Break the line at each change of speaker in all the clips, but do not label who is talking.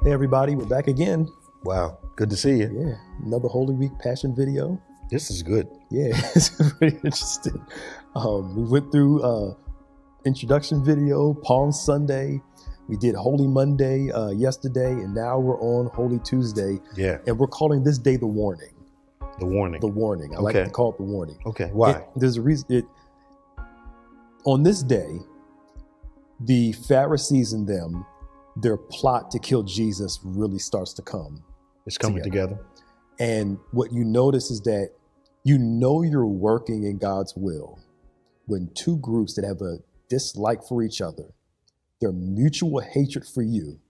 Hey everybody, we're back again.
Wow, good to see you.
Yeah, another Holy Week Passion video.
This is good.
Yeah, it's pretty interesting. We went through introduction video, Palm Sunday. We did Holy Monday yesterday, and now we're on Holy Tuesday.
Yeah.
And we're calling this day the warning.
The warning.
The warning. I like to call it the warning.
Okay, why?
There's a reason. On this day, the Pharisees and them, their plot to kill Jesus really starts to come.
It's coming together.
And what you notice is that you know you're working in God's will when two groups that have a dislike for each other, their mutual hatred for you,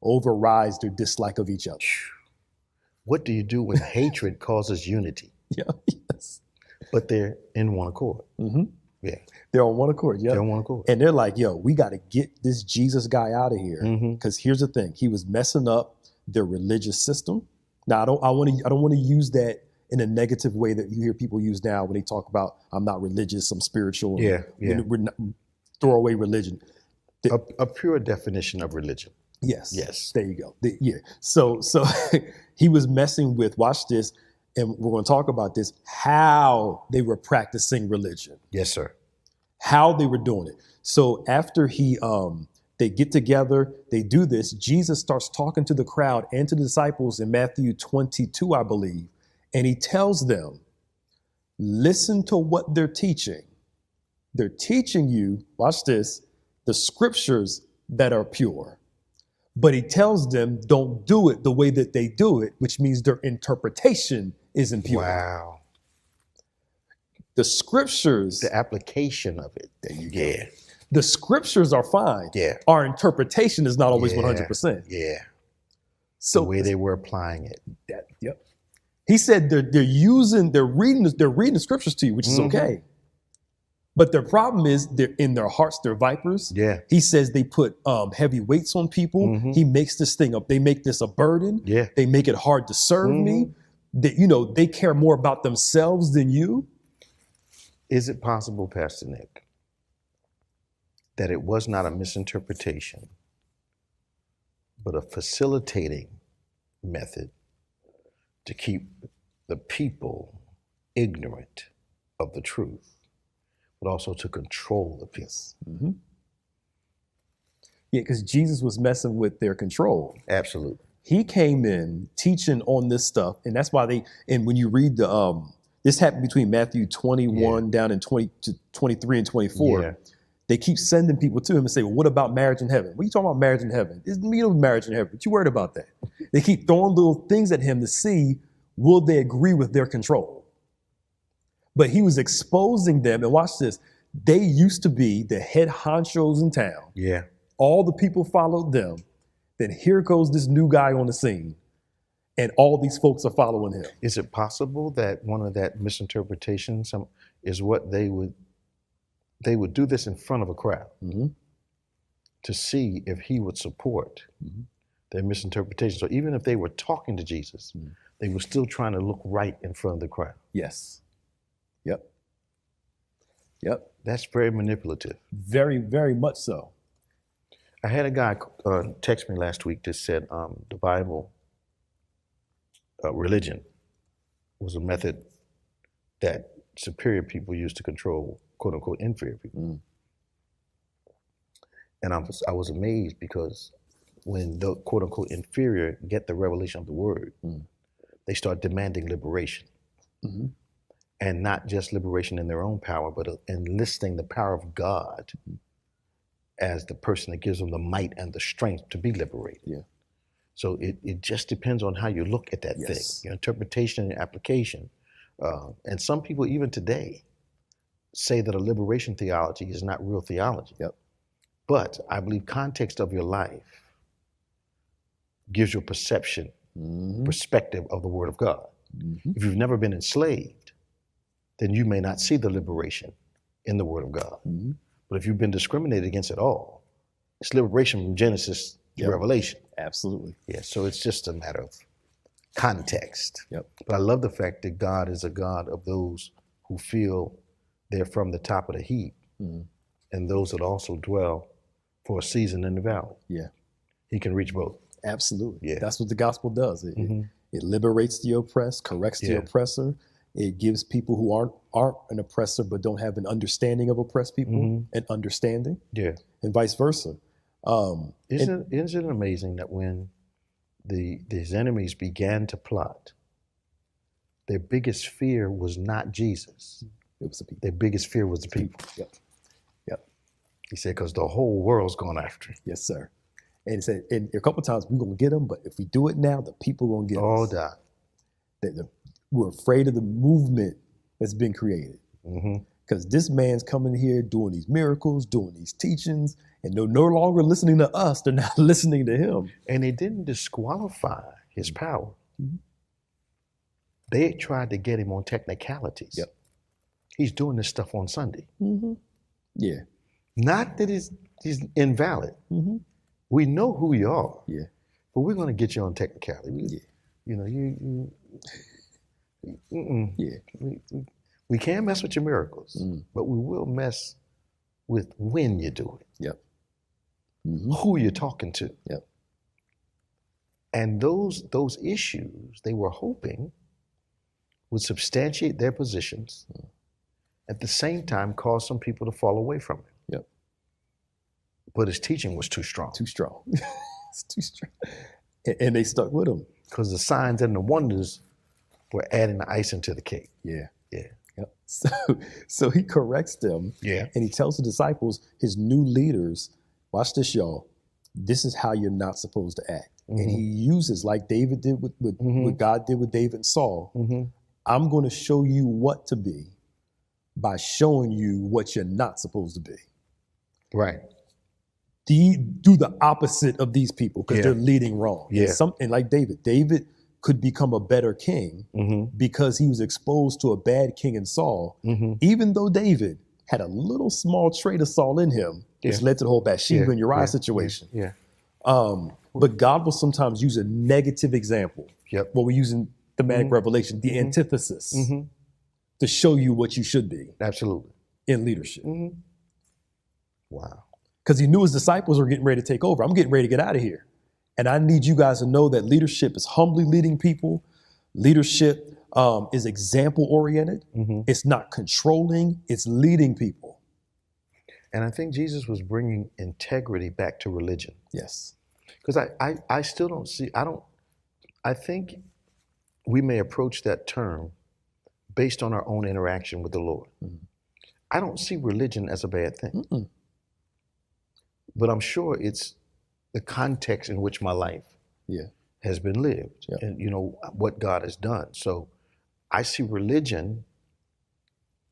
overrides their dislike of each other.
What do you do when hatred causes unity?
Yeah, yes.
But they're in one accord.
Mm-hmm.
Yeah.
They're on one accord, yeah.
They're on one accord.
And they're like, yo, we got to get this Jesus guy out of here. Because here's the thing. He was messing up their religious system. Now, I don't want to use that in a negative way that you hear people use now when they talk about, I'm not religious, I'm spiritual.
Yeah.
We're not, throw away religion.
A pure definition of religion.
Yes. There you go. So he was messing with, watch this, and we're going to talk about this, how they were practicing religion.
Yes, sir.
How they were doing it. So after they get together, they do this, Jesus starts talking to the crowd and to the disciples in Matthew 22, I believe, and he tells them, listen to what they're teaching. They're teaching you, watch this, the scriptures that are pure. But he tells them, don't do it the way that they do it, which means their interpretation isn't pure.
Wow.
The scriptures.
The application of it. There you go.
The scriptures are fine.
Yeah.
Our interpretation is not always 100%.
Yeah.
So
the way they were applying it.
Yep. He said they're reading the scriptures to you, which is okay. But their problem is they're in their hearts, they're vipers.
Yeah.
He says they put heavy weights on people. He makes this thing up. They make this a burden.
Yeah.
They make it hard to serve me. They care more about themselves than you.
Is it possible, Pastor Nick, that it was not a misinterpretation, but a facilitating method to keep the people ignorant of the truth, but also to control the people?
Yeah, because Jesus was messing with their control.
Absolutely.
He came in teaching on this stuff, and that's why when you read this happened between Matthew 21 down in 20 to 23 and 24.
Yeah.
They keep sending people to him and say, well, what about marriage in heaven? What are you talking about marriage in heaven? It's marriage in heaven. What you worried about that? They keep throwing little things at him to see, will they agree with their control? But he was exposing them, and watch this. They used to be the head honchos in town.
Yeah.
All the people followed them. Then here goes this new guy on the scene, and all these folks are following him.
Is it possible that one of that misinterpretation is what they would do this in front of a crowd to see if he would support their misinterpretation? So even if they were talking to Jesus, they were still trying to look right in front of the crowd.
Yes. Yep.
That's very manipulative.
Very, very much so.
I had a guy text me last week that said the Bible, religion, was a method that superior people used to control, quote unquote, inferior people. And I was amazed because when the quote unquote inferior get the revelation of the word, they start demanding liberation. And not just liberation in their own power, but enlisting the power of God as the person that gives them the might and the strength to be liberated.
Yeah.
So it just depends on how you look at that thing, your interpretation and your application. And some people even today say that a liberation theology is not real theology.
Yep.
But I believe context of your life gives you a perception, perspective of the Word of God. If you've never been enslaved, then you may not see the liberation in the Word of God. But if you've been discriminated against at all, it's liberation from Genesis to Revelation.
Absolutely.
Yeah, so it's just a matter of context.
Yep.
But I love the fact that God is a God of those who feel they're from the top of the heap, and those that also dwell for a season in the valley.
Yeah.
He can reach both.
Absolutely.
Yeah.
That's what the gospel does.
Mm-hmm.
It liberates the oppressed, corrects the
Yeah.
oppressor. It gives people who aren't an oppressor but don't have an understanding of oppressed people
Mm-hmm.
an understanding,
Yeah.
and vice versa.
Isn't it amazing that when these enemies began to plot, their biggest fear was not Jesus.
It was the people.
Their biggest fear was the people.
Yep. Yep.
He said, because the whole world's gone after him.
Yes, sir. And he said, and a couple of times we're going to get them, but if we do it now, the people are going to get
Oh,
us.
die.
We're afraid of the movement that's been created.
Mm-hmm.
Because this man's coming here doing these miracles, doing these teachings, and they're no longer listening to us. They're not listening to him.
And it didn't disqualify his power.
Mm-hmm.
They tried to get him on technicalities.
Yep.
He's doing this stuff on Sunday.
Mm-hmm. Yeah.
Not that he's invalid.
Mm-hmm.
We know who you are.
Yeah.
But we're going to get you on technicality.
Yeah.
You know,
Yeah.
We can't mess with your miracles,
Mm.
but we will mess with when you do it.
Yep. Mm-hmm.
Who you're talking to.
Yep.
And those issues, they were hoping would substantiate their positions, at the same time cause some people to fall away from him.
Yep.
But his teaching was too strong.
Too strong. It's too strong. And they stuck with him.
Because the signs and the wonders were adding the icing to the cake.
Yeah.
Yeah.
Yep. So he corrects them.
Yeah.
And he tells the disciples, his new leaders, watch this, y'all. This is how you're not supposed to act.
Mm-hmm.
And he uses, like David did with what God did with David and Saul,
Mm-hmm.
I'm going to show you what to be by showing you what you're not supposed to be.
Right.
Do the opposite of these people because
Yeah.
they're leading wrong.
Yeah.
And like David could become a better king
Mm-hmm.
because he was exposed to a bad king in Saul,
Mm-hmm.
even though David had a little small trait of Saul in him, which
Yeah.
led to the whole Bathsheba and Uriah
Yeah.
situation.
Yeah.
But God will sometimes use a negative example.
Yep.
What we use in thematic
Mhm.
revelation, the antithesis,
Mm-hmm.
to show you what you should be
Absolutely.
in leadership.
Mm-hmm. Wow.
Because he knew his disciples were getting ready to take over. I'm getting ready to get out of here. And I need you guys to know that leadership is humbly leading people. Leadership is example oriented.
Mm-hmm.
It's not controlling, it's leading people.
And I think Jesus was bringing integrity back to religion.
Yes.
Because I still don't see, I think we may approach that term based on our own interaction with the Lord.
Mhm.
I don't see religion as a bad thing,
Mm-mm.
but I'm sure it's the context in which my life
Yeah.
has been lived
Yeah.
and, you know, what God has done. So I see religion,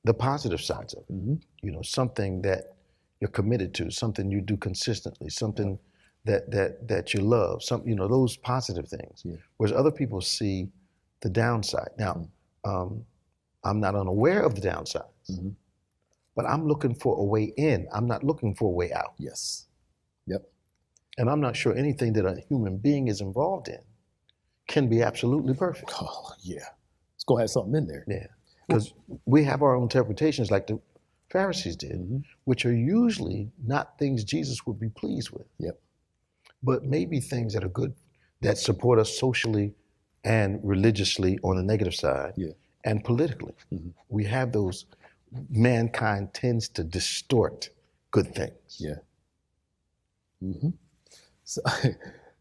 the positive sides of it,
Mm-hmm.
you know, something that you're committed to, something you do consistently, something that you love, some, you know, those positive things.
Yeah.
Whereas other people see the downside. Now, I'm not unaware of the downsides,
Mm-hmm.
but I'm looking for a way in. I'm not looking for a way out.
Yes. Yep.
And I'm not sure anything that a human being is involved in can be absolutely perfect.
Oh, yeah. It's going to have something in there.
Yeah. Because we have our own interpretations like the Pharisees did,
Mm-hmm.
which are usually not things Jesus would be pleased with.
Yep.
But maybe things that are good, that support us socially and religiously on the negative side,
Yeah.
and politically.
Mhm.
We have those, mankind tends to distort good things.
Yeah. Mm-hmm. So,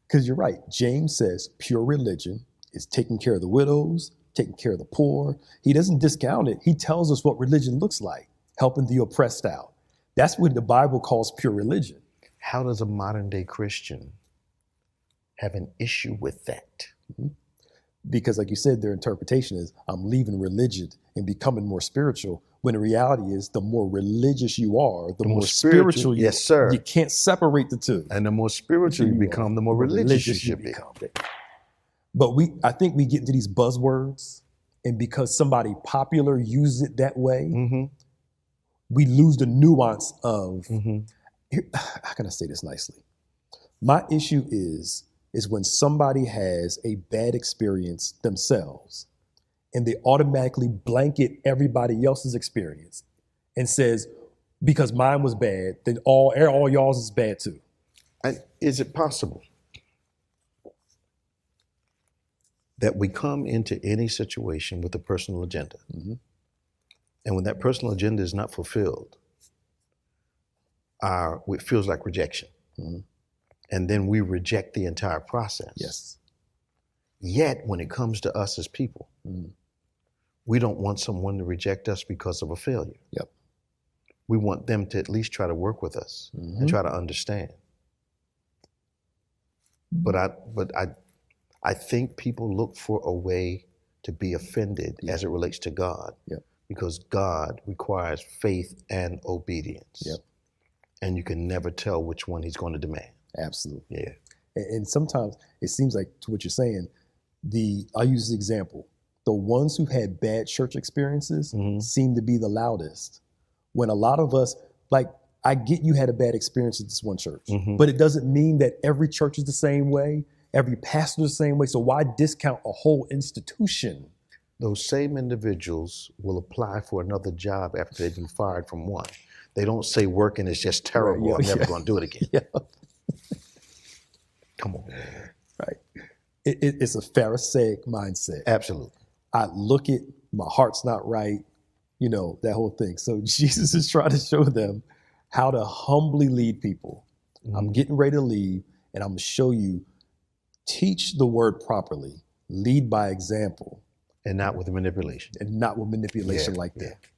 because you're right. James says pure religion is taking care of the widows, taking care of the poor. He doesn't discount it. He tells us what religion looks like, helping the oppressed out. That's what the Bible calls pure religion.
How does a modern day Christian have an issue with that?
Because like you said, their interpretation is I'm leaving religion and becoming more spiritual, when the reality is the more religious you are, the more spiritual you are.
Yes, sir.
You can't separate the two.
And the more spiritual you become, the more religious you should be.
become. But I think we get into these buzzwords, and because somebody popular uses it that way,
Mm-hmm.
we lose the nuance of,
Mm-hmm.
how can I say this nicely? My issue is when somebody has a bad experience themselves and they automatically blanket everybody else's experience and says, because mine was bad, then all y'all's is bad too.
And is it possible that we come into any situation with a personal agenda.
Mm-hmm.
And when that personal agenda is not fulfilled, it feels like rejection.
Mm-hmm.
And then we reject the entire process.
Yes.
Yet, when it comes to us as people,
Mm-hmm.
we don't want someone to reject us because of a failure.
Yep.
We want them to at least try to work with us
Mm-hmm.
and try to understand. But I think people look for a way to be offended as it relates to God.
Yep.
Because God requires faith and obedience.
Yep.
And you can never tell which one he's going to demand.
Absolutely.
Yeah.
And sometimes it seems like, to what you're saying, I'll use this example. The ones who had bad church experiences
Mm-hmm.
seem to be the loudest. When a lot of us, like, I get you had a bad experience at this one church,
Mm-hmm.
but it doesn't mean that every church is the same way, every pastor is the same way. So why discount a whole institution?
Those same individuals will apply for another job after they've been fired from one. They don't say working is just terrible.
Right, yeah,
I'm never
yeah.
going to do it again.
Yeah.
Come on, man.
Right. It's a Pharisaic mindset.
Absolutely.
I look at my heart's not right, that whole thing. So Jesus is trying to show them how to humbly lead people.
Mm-hmm.
I'm getting ready to leave, and I'm going to show you, teach the word properly, lead by example.
And not with manipulation.
And not with manipulation
Yeah,
like that.
yeah.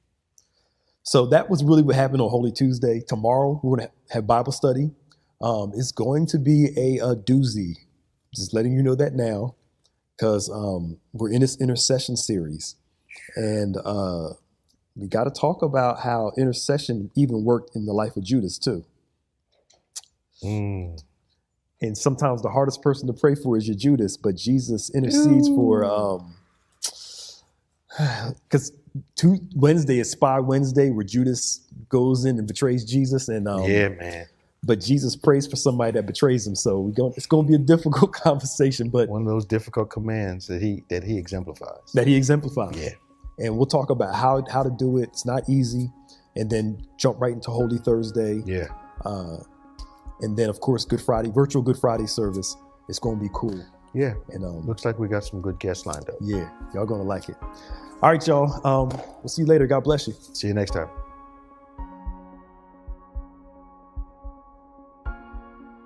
So that was really what happened on Holy Tuesday. Tomorrow, we're going to have Bible study. It's going to be a doozy. Just letting you know that now, because we're in this intercession series. And we got to talk about how intercession even worked in the life of Judas too.
Mm.
And sometimes the hardest person to pray for is your Judas, but Jesus intercedes for, because Wednesday is Spy Wednesday, where Judas goes in and betrays Jesus. And
Yeah, man.
but Jesus prays for somebody that betrays him. So it's going to be a difficult conversation, but
One of those difficult commands that he exemplifies.
that he exemplifies.
Yeah.
And we'll talk about how to do it. It's not easy. And then jump right into Holy Thursday.
Yeah.
And then, of course, Good Friday, virtual Good Friday service. It's going to be cool.
Yeah.
And
Looks like we got some good guests lined up.
yeah, y'all going to like it. All right, y'all. We'll see you later. God bless you.
See you next time.